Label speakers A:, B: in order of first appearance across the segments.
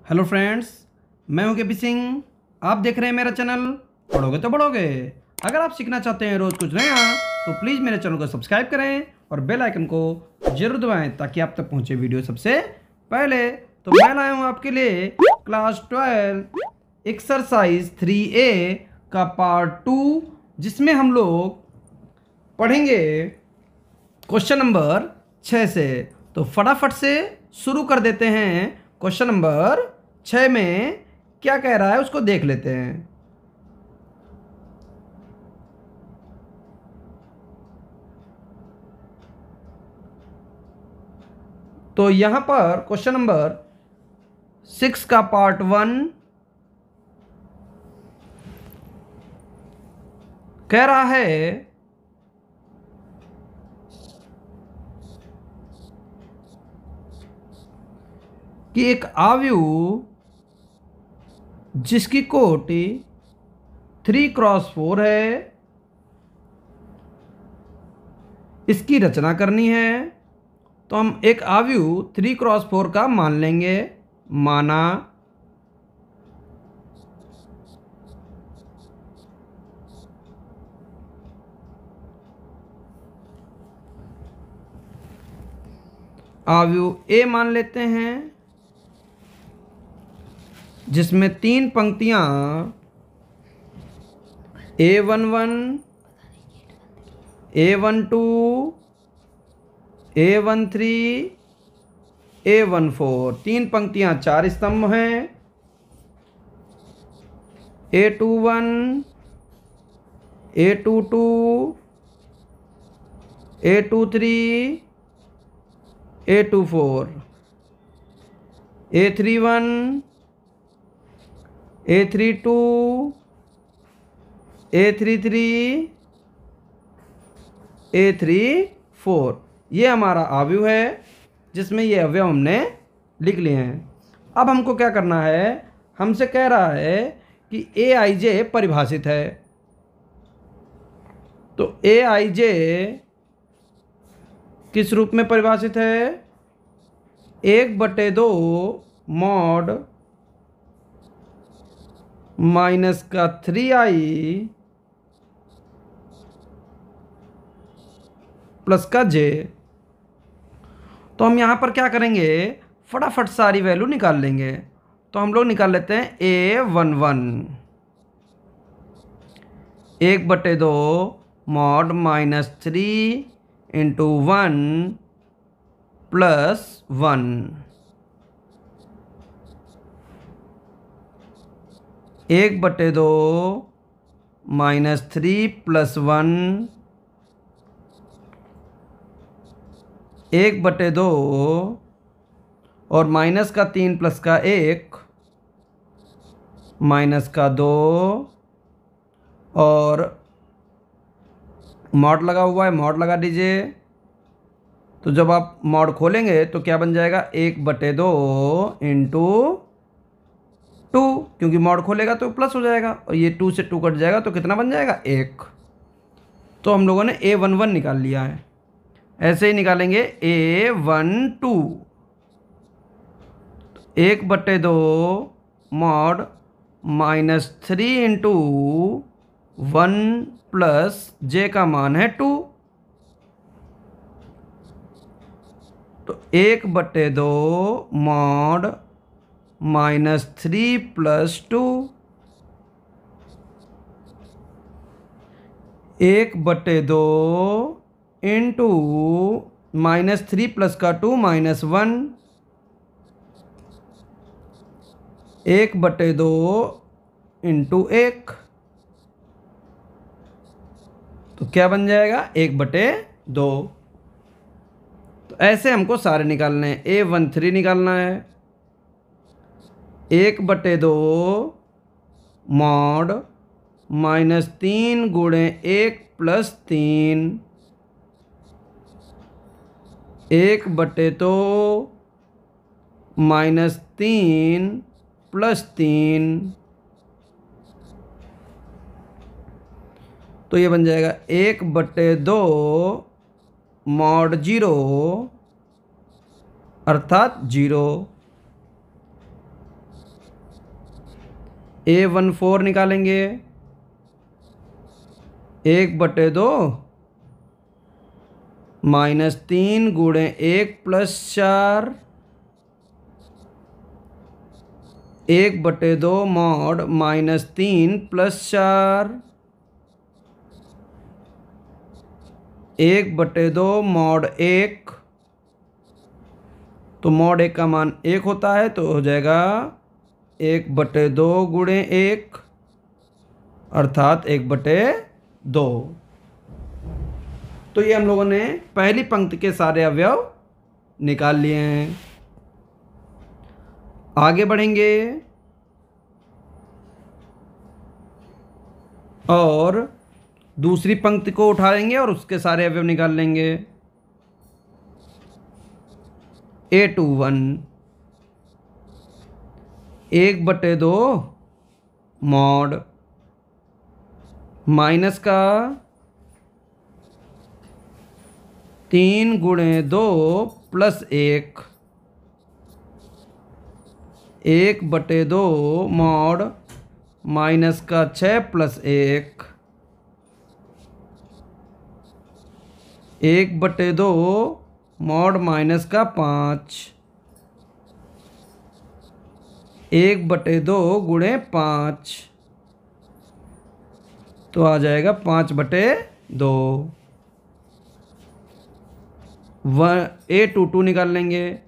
A: Hello friends, मैं हूं KP Singh. आप देख रहे हैं मेरा चैनल पढ़ोगे तो बढ़ोगे। अगर आप सीखना चाहते हैं रोज़ कुछ नया तो प्लीज़ मेरे चैनल को सब्सक्राइब करें और बेल आइकन को जरूर दबाएं ताकि आप तक पहुंचे वीडियो सबसे पहले। तो मैं लाया हूं आपके लिए क्लास 12 एक्सरसाइज 3A का पार्ट 2, जिसमें हम लोग पढ़ेंगे क्वेश्चन नंबर 6 से। तो फटाफट से शुरू कर देते हैं। क्वेश्चन नंबर 6 में क्या कह रहा है उसको देख लेते हैं। तो यहां पर क्वेश्चन नंबर 6 का पार्ट 1 कह रहा है कि एक आव्यूह जिसकी कोटि 3x4 है, इसकी रचना करनी है। तो हम एक आव्यूह 3x4 का मान लेंगे। माना आव्यूह ए मान लेते हैं, जिसमें 3 पंक्तियां A11, A12, A13, A14, 3 पंक्तियां 4 स्तंभ हैं। A21, A22, A23, A24, A31, A32, A33, A34। ये हमारा आव्यूह है जिसमें ये अवयव हमने लिख लिए हैं। अब हमको क्या करना है, हमसे कह रहा है कि Aij परिभाषित है। तो Aij किस रूप में परिभाषित है? 1/2 मॉड माइनस का 3i प्लस का j। तो हम यहाँ पर क्या करेंगे, फटाफट सारी वैल्यू निकाल लेंगे। तो हम लोग निकाल लेते हैं A11 1/2 mod minus 3 into 1 plus 1 1/2 minus 3 plus 1 1/2 और माइनस का 3 प्लस का 1 माइनस का 2 और मॉड लगा हुआ है, मॉड लगा दीजिए। तो जब आप मॉड खोलेंगे तो क्या बन जाएगा, 1/2 इंटू 2, क्योंकि मॉड खोलेगा तो प्लस हो जाएगा और ये 2 से 2 कट जाएगा तो कितना बन जाएगा, 1। तो हम लोगों ने A11 निकाल लिया है। ऐसे ही निकालेंगे A12 1/2 mod minus 3 into 1 plus j का मान है 2। तो 1/2 mod minus 3 plus 2 1/2 into minus 3 plus का 2 माइनस 1 1/2 इंटू 1। तो क्या बन जाएगा, 1/2। तो ऐसे हमको सारे निकालने हैं। A13 निकालना है, 1/2 मॉड माइनस 3 गुणे 1 प्लस 3 1/2 माइनस 3 प्लस 3। तो ये बन जाएगा 1/2 मॉड 0 अर्थात 0। A14 निकालेंगे 1/2 -3 गुणे 1+4 1/2 मॉड -3 + 4 1/2 मॉड 1। तो मॉड 1 का मान 1 होता है, तो हो जाएगा 1/2 गुणे 1 अर्थात 1/2। तो ये हम लोगों ने पहली पंक्ति के सारे अवयव निकाल लिए हैं। आगे बढ़ेंगे और दूसरी पंक्ति को उठाएंगे और उसके सारे अवयव निकाल लेंगे। A21 1/2 मॉड माइनस का 3 गुणे 2 + 1 1/2 मॉड माइनस का 6 + 1 1/2 मॉड माइनस का 5 1/2 गुणे 5 तो आ जाएगा 5/2। A22 निकाल लेंगे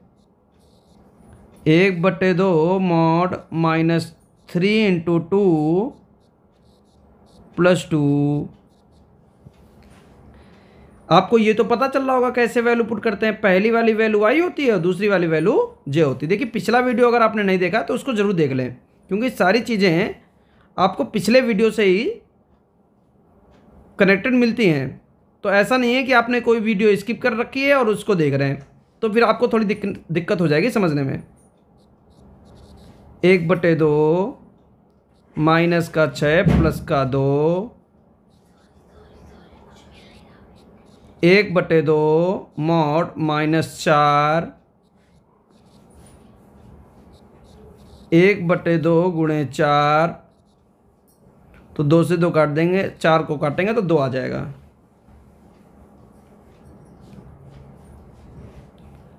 A: 1/2 मॉड -3 × 2 + 2। आपको ये तो पता चल रहा होगा कैसे वैल्यू पुट करते हैं। पहली वाली वैल्यू आई होती है और दूसरी वाली वैल्यू जे होती है। देखिए पिछला वीडियो अगर आपने नहीं देखा तो उसको ज़रूर देख लें, क्योंकि सारी चीज़ें आपको पिछले वीडियो से ही कनेक्टेड मिलती हैं। तो ऐसा नहीं है कि आपने कोई वीडियो स्किप कर रखी है और उसको देख रहे हैं, तो फिर आपको थोड़ी दिक्कत हो जाएगी समझने में। 1/2 माइनस का 6 प्लस का 2 1/2 मॉड -4 1/2 गुणे 4 तो 2 से 2 काट देंगे, 4 को काटेंगे तो 2 आ जाएगा।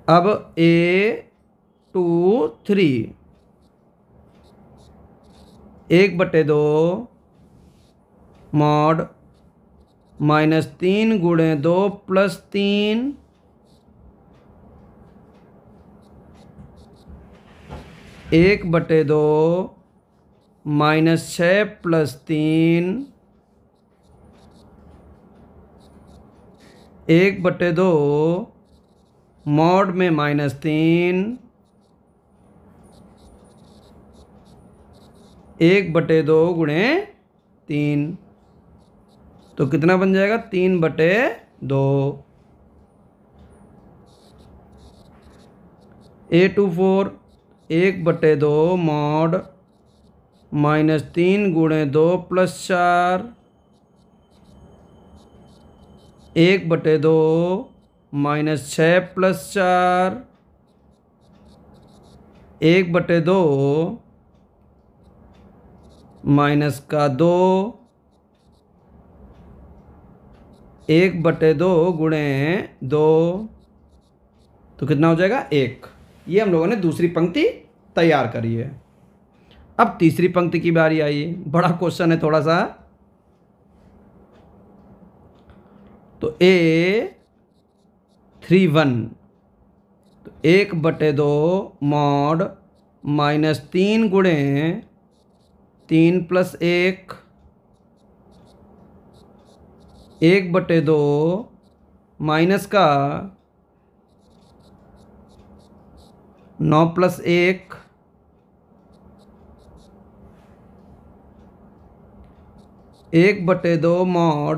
A: अब A23 1/2 मॉड -3 गुणे 2 + 3 1/2 -6 + 3 1/2 मॉड में -3 1/2 गुणे 3 तो कितना बन जाएगा 3/2। A24 1/2 मॉड -3 गुणे 2 + 4 1/2 -6 + 4 1/2 माइनस का 2 1/2 गुणे 2 तो कितना हो जाएगा 1। ये हम लोगों ने दूसरी पंक्ति तैयार करी है। अब तीसरी पंक्ति की बारी आई। बड़ा क्वेश्चन है थोड़ा सा। तो A31 तो 1/2 मॉड -3 गुणे 3 + 1 1/2 माइनस का 9 + 1 1/2 मॉड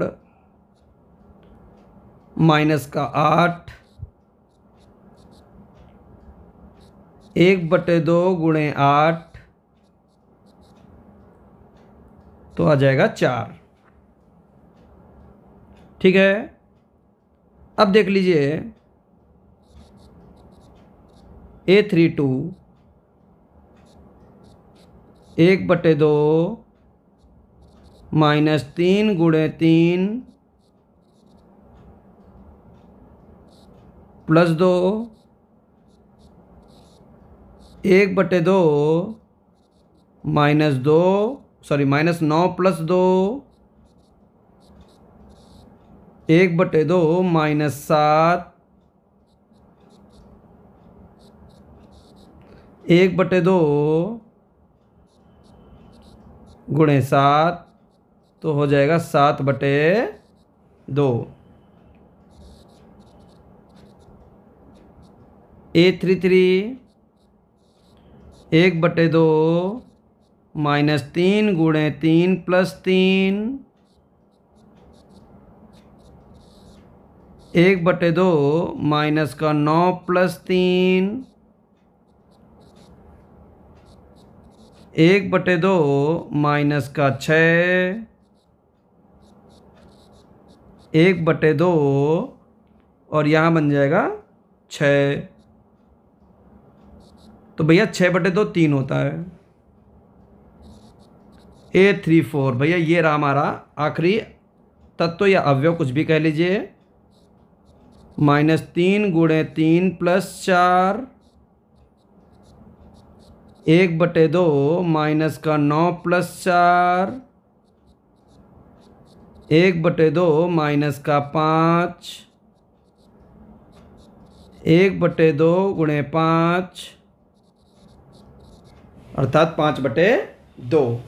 A: माइनस का 8 1/2 गुणे 8 तो आ जाएगा 4। ठीक है। अब देख लीजिए A32 1/2 -3 गुणे 3 +2 1/2 -2 सॉरी -9 +2 1/2 -7 1/2 गुणे 7 तो हो जाएगा 7/2। A33 1/2 -3 गुणे 3 +3 1/2 -9 +3 1/2 -6 1/2 और यहाँ बन जाएगा 6। तो भैया 6/2 3 होता है। A34 भैया ये रहा हमारा आखिरी तत्व या अवयव, कुछ भी कह लीजिए। -3 गुणे 3 +4 1/2 -9 +4 1/2 -5 1/2 गुणे 5 अर्थात 5/2।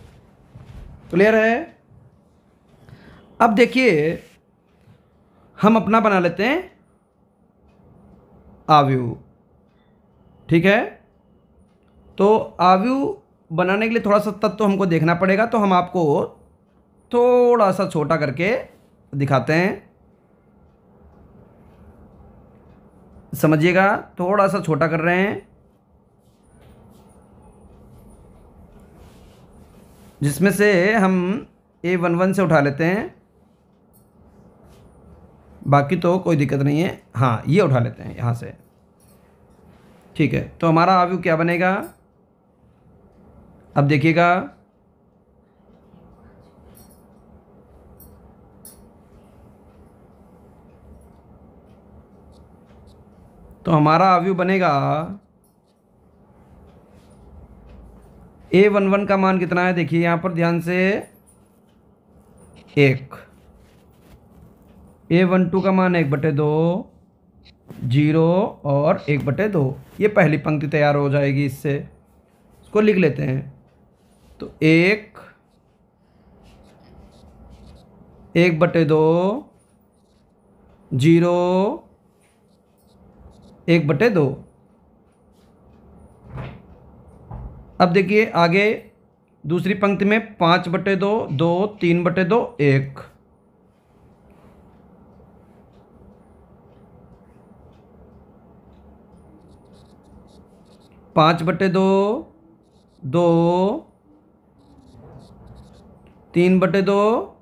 A: क्लियर है? अब देखिए हम अपना बना लेते हैं आव्यूह। ठीक है, तो आव्यूह बनाने के लिए थोड़ा सा तत्व हमको देखना पड़ेगा, तो हम आपको थोड़ा सा छोटा करके दिखाते हैं। समझिएगा, थोड़ा सा छोटा कर रहे हैं, जिसमें से हम A11 से उठा लेते हैं, बाकी तो कोई दिक्कत नहीं है। हाँ, ये उठा लेते हैं यहाँ से। ठीक है, तो हमारा आव्यूह क्या बनेगा अब देखिएगा। तो हमारा आव्यूह बनेगा A11 का मान कितना है, देखिए यहाँ पर ध्यान से 1। A12 का मान 1/2 0 और 1/2। ये पहली पंक्ति तैयार हो जाएगी, इससे इसको लिख लेते हैं। तो 1 1/2 0 1/2। अब देखिए आगे दूसरी पंक्ति में 5/2 2 3/2 1। पाँच बटे दो 2 3/2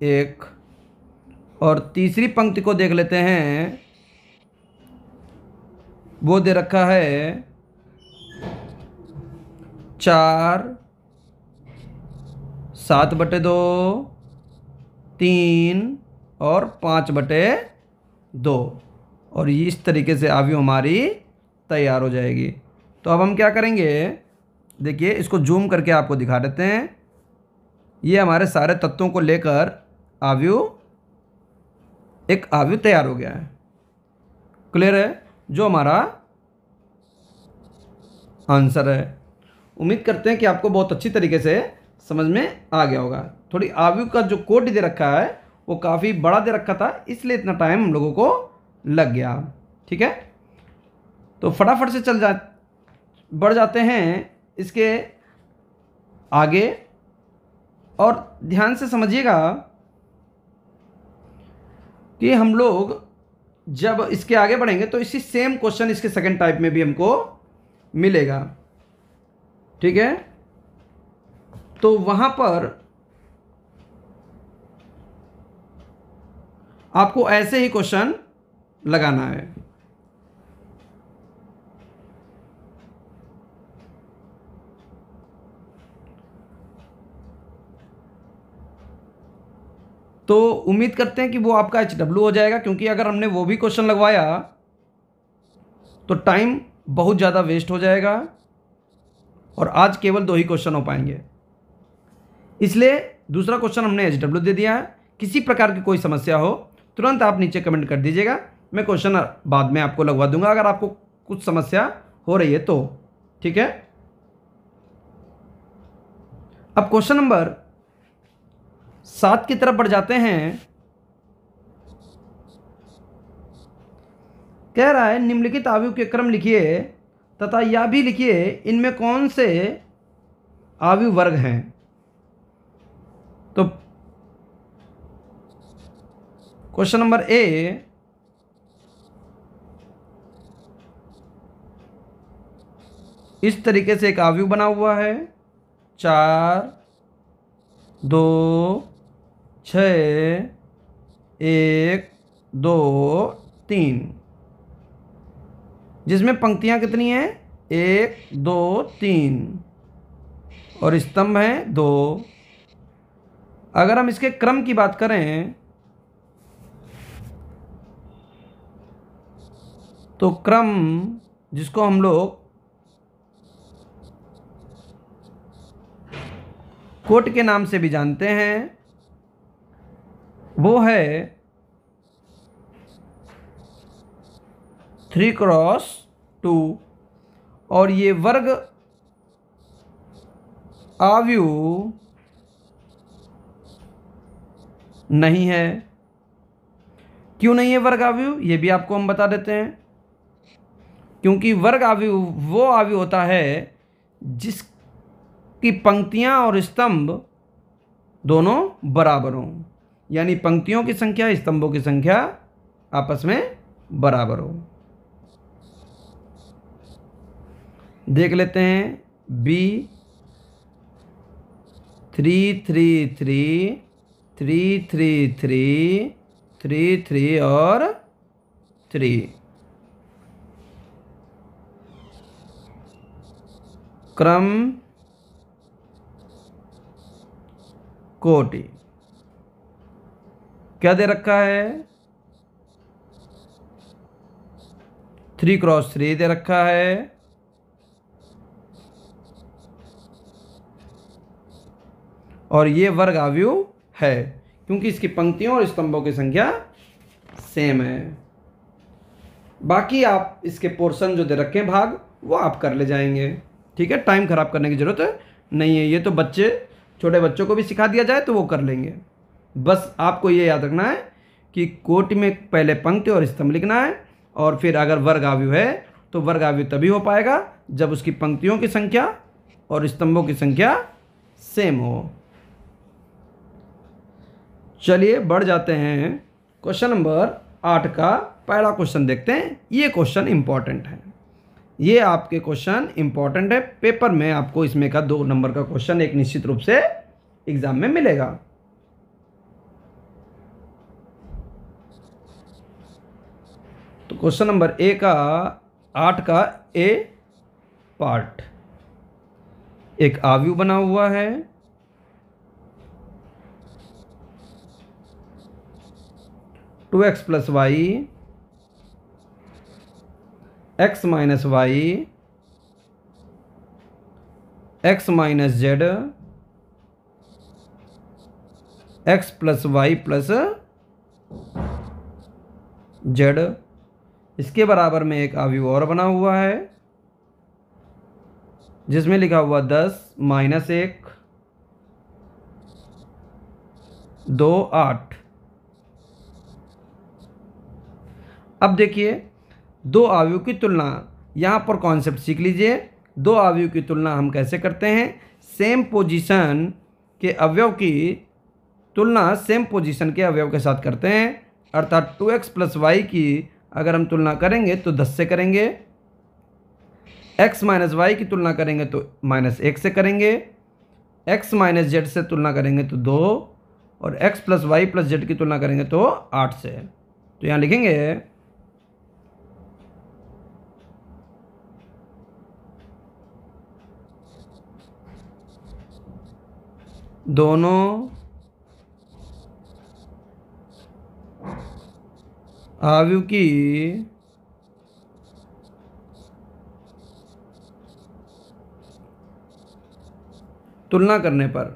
A: 1। और तीसरी पंक्ति को देख लेते हैं, वो दे रखा है 4 7/2 3 और 5/2। और इस तरीके से आव्यूह हमारी तैयार हो जाएगी। तो अब हम क्या करेंगे, देखिए इसको जूम करके आपको दिखा देते हैं। ये हमारे सारे तत्वों को लेकर एक आव्यूह तैयार हो गया है। क्लियर है? जो हमारा आंसर है। उम्मीद करते हैं कि आपको बहुत अच्छी तरीके से समझ में आ गया होगा। थोड़ी आव्यूह का जो कोड दे रखा है वो काफ़ी बड़ा दे रखा था, इसलिए इतना टाइम हम लोगों को लग गया। ठीक है, तो फटाफट से बढ़ जाते हैं इसके आगे। और ध्यान से समझिएगा कि हम लोग जब इसके आगे बढ़ेंगे तो इसी सेम क्वेश्चन इसके सेकंड टाइप में भी हमको मिलेगा। ठीक है, तो वहां पर आपको ऐसे ही क्वेश्चन लगाना है। तो उम्मीद करते हैं कि वो आपका HW हो जाएगा, क्योंकि अगर हमने वो भी क्वेश्चन लगवाया तो टाइम बहुत ज़्यादा वेस्ट हो जाएगा और आज केवल 2 ही क्वेश्चन हो पाएंगे। इसलिए दूसरा क्वेश्चन हमने HW दे दिया है। किसी प्रकार की कोई समस्या हो तुरंत आप नीचे कमेंट कर दीजिएगा, मैं क्वेश्चन बाद में आपको लगवा दूंगा अगर आपको कुछ समस्या हो रही है तो। ठीक है, अब क्वेश्चन नंबर 7 की तरफ बढ़ जाते हैं। कह रहा है निम्नलिखित आव्यूह के क्रम लिखिए तथा यह भी लिखिए इनमें कौन से आव्यूह वर्ग हैं। तो क्वेश्चन नंबर ए, इस तरीके से एक आव्यूह बना हुआ है 4 2 6 1 2 3, जिसमें पंक्तियां कितनी हैं 1 2 3 और स्तंभ हैं 2। अगर हम इसके क्रम की बात करें तो क्रम, जिसको हम लोग कोट के नाम से भी जानते हैं, वो है 3x2 और ये वर्ग आव्यूह नहीं है। क्यों नहीं है वर्ग आव्यूह, ये भी आपको हम बता देते हैं। क्योंकि वर्ग आव्यूह वो आव्यूह होता है जिसकी पंक्तियां और स्तंभ दोनों बराबर हों, यानी पंक्तियों की संख्या स्तंभों की संख्या आपस में बराबर हो। देख लेते हैं B 3 3 3 3 3 3 3 3 और 3। क्रम कोटि क्या दे रखा है 3x3 दे रखा है और ये वर्ग आव्यूह है क्योंकि इसकी पंक्तियों और स्तंभों की संख्या सेम है। बाकी आप इसके पोर्शन जो दे रखे हैं भाग वो आप कर ले जाएंगे। ठीक है, टाइम खराब करने की ज़रूरत नहीं है, ये तो बच्चे छोटे बच्चों को भी सिखा दिया जाए तो वो कर लेंगे। बस आपको ये याद रखना है कि कोटि में पहले पंक्ति और स्तंभ लिखना है और फिर अगर वर्ग आव्यूह है तो वर्ग आव्यूह तभी हो पाएगा जब उसकी पंक्तियों की संख्या और स्तंभों की संख्या सेम हो। चलिए बढ़ जाते हैं, क्वेश्चन नंबर 8 का पहला क्वेश्चन देखते हैं। ये क्वेश्चन इंपॉर्टेंट है, ये आपके क्वेश्चन इंपॉर्टेंट है, पेपर में आपको इसमें का 2 नंबर का क्वेश्चन एक निश्चित रूप से एग्जाम में मिलेगा। तो क्वेश्चन नंबर 8 का ए पार्ट, एक आव्यूह बना हुआ है 2x + y x - y x - z x + y + z। इसके बराबर में एक आव्यूह और बना हुआ है जिसमें लिखा हुआ 10 - 1 2 8। अब देखिए 2 आव्यूह की तुलना, यहाँ पर कॉन्सेप्ट सीख लीजिए। 2 आव्यूह की तुलना हम कैसे करते हैं, सेम पोजीशन के अवयव की तुलना सेम पोजीशन के अवयव के साथ करते हैं। अर्थात 2x + y की अगर हम तुलना करेंगे तो 10 से करेंगे, x - y की तुलना करेंगे तो -1 से करेंगे, x - z से तुलना करेंगे तो 2 और x + y + z की तुलना करेंगे तो 8 से। तो यहाँ लिखेंगे दोनों आयु की तुलना करने पर,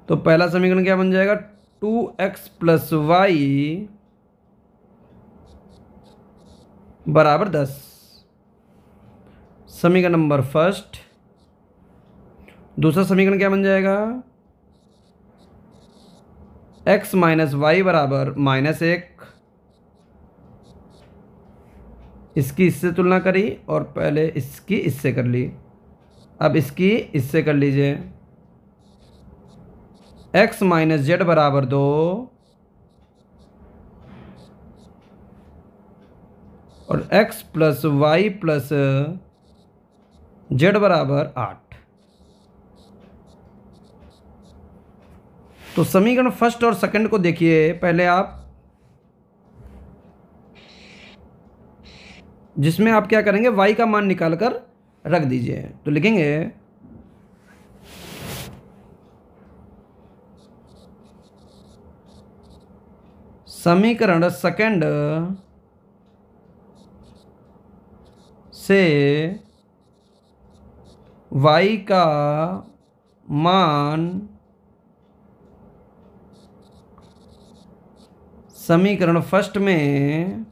A: तो पहला समीकरण क्या बन जाएगा, 2x प्लस वाई बराबर 10। समीकरण नंबर फर्स्ट। दूसरा समीकरण क्या बन जाएगा, x माइनस वाई बराबर -1। इसकी इससे तुलना करी और पहले इसकी इससे कर ली, अब इसकी इससे कर लीजिए। x माइनस जेड बराबर 2 और x plus y plus z बराबर 8। तो समीकरण फर्स्ट और सेकंड को देखिए पहले आप, जिसमें आप क्या करेंगे, y का मान निकाल कर रख दीजिए। तो लिखेंगे समीकरण सेकंड से y का मान समीकरण फर्स्ट में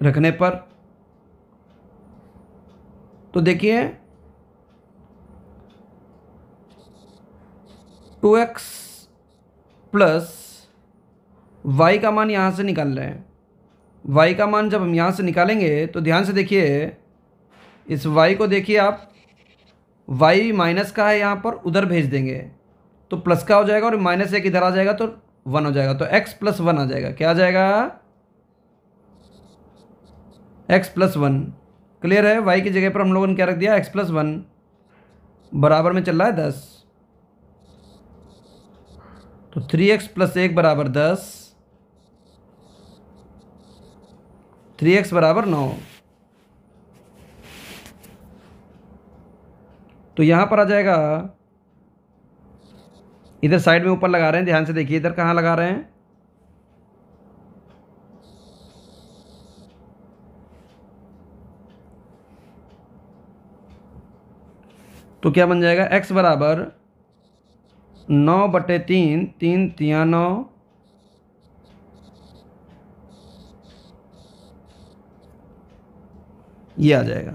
A: रखने पर, तो देखिए 2x प्लस वाई का मान यहाँ से निकाल रहे हैं। y का मान जब हम यहाँ से निकालेंगे तो ध्यान से देखिए, इस y को देखिए आप, y माइनस का है यहाँ पर, उधर भेज देंगे तो प्लस का हो जाएगा और -1 इधर आ जाएगा तो 1 हो जाएगा। तो x प्लस 1 आ जाएगा। क्या आ जाएगा, x प्लस 1। क्लियर है। y की जगह पर हम लोगों ने क्या रख दिया, x प्लस 1 बराबर में चल रहा है 10। तो 3x प्लस 1 बराबर 10, 3x बराबर 9। तो यहां पर आ जाएगा, इधर साइड में ऊपर लगा रहे हैं, ध्यान से देखिए इधर कहाँ लगा रहे हैं, तो क्या बन जाएगा, x बराबर 9/3, 3 तिया 9, ये आ जाएगा।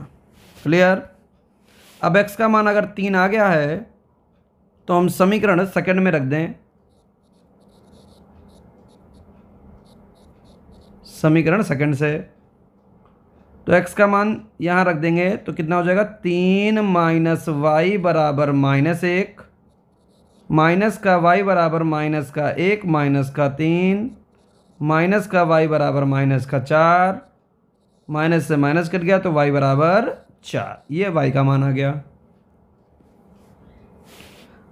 A: क्लियर। अब x का मान अगर 3 आ गया है तो हम समीकरण सेकंड में रख दें, समीकरण सेकंड से, तो x का मान यहाँ रख देंगे तो कितना हो जाएगा, 3 माइनस वाई बराबर -1, माइनस का y बराबर माइनस का 1 माइनस का 3, माइनस का y बराबर माइनस का 4, माइनस से माइनस कट गया तो y बराबर 4। ये y का मान आ गया।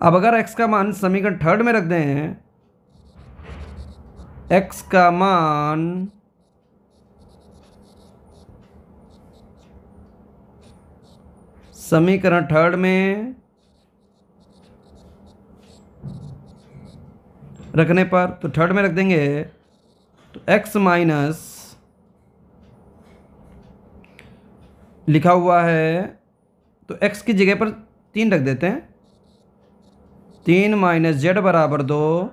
A: अब अगर x का मान समीकरण थर्ड में रख दें, x का मान समीकरण थर्ड में रखने पर, तो थर्ड में रख देंगे तो x माइनस लिखा हुआ है तो x की जगह पर 3 रख देते हैं, 3 माइनस जेड बराबर 2,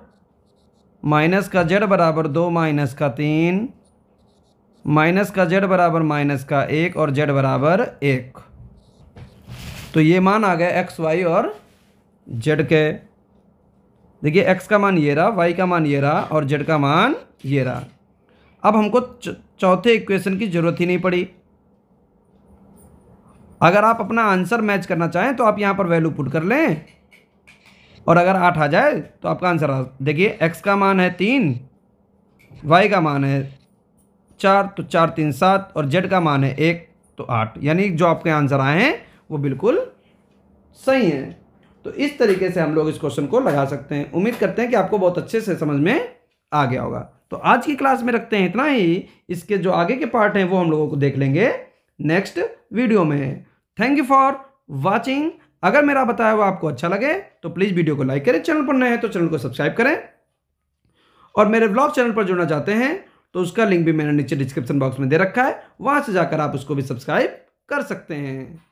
A: माइनस का जेड बराबर 2 माइनस का 3, माइनस का जेड बराबर माइनस का 1 और जेड बराबर 1। तो ये मान आ गए x, y और z के। देखिए x का मान ये रहा, y का मान ये रहा और z का मान ये रहा। अब हमको चौथे इक्वेशन की जरूरत ही नहीं पड़ी। अगर आप अपना आंसर मैच करना चाहें तो आप यहाँ पर वैल्यू पुट कर लें और अगर 8 आ जाए तो आपका आंसर आ। देखिए x का मान है 3, y का मान है 4, तो 4 3 7 और z का मान है 1 तो 8, यानी जो आपके आंसर आए हैं वो बिल्कुल सही हैं। तो इस तरीके से हम लोग इस क्वेश्चन को लगा सकते हैं। उम्मीद करते हैं कि आपको बहुत अच्छे से समझ में आ गया होगा। तो आज की क्लास में रखते हैं इतना ही। इसके जो आगे के पार्ट हैं वो हम लोगों को देख लेंगे नेक्स्ट वीडियो में। थैंक यू फॉर वॉचिंग अगर मेरा बताया हुआ आपको अच्छा लगे तो प्लीज़ वीडियो को लाइक करें, चैनल पर नए हैं तो चैनल को सब्सक्राइब करें, और मेरे ब्लॉग चैनल पर जुड़ना चाहते हैं तो उसका लिंक भी मैंने नीचे डिस्क्रिप्शन बॉक्स में दे रखा है, वहां से जाकर आप उसको भी सब्सक्राइब कर सकते हैं।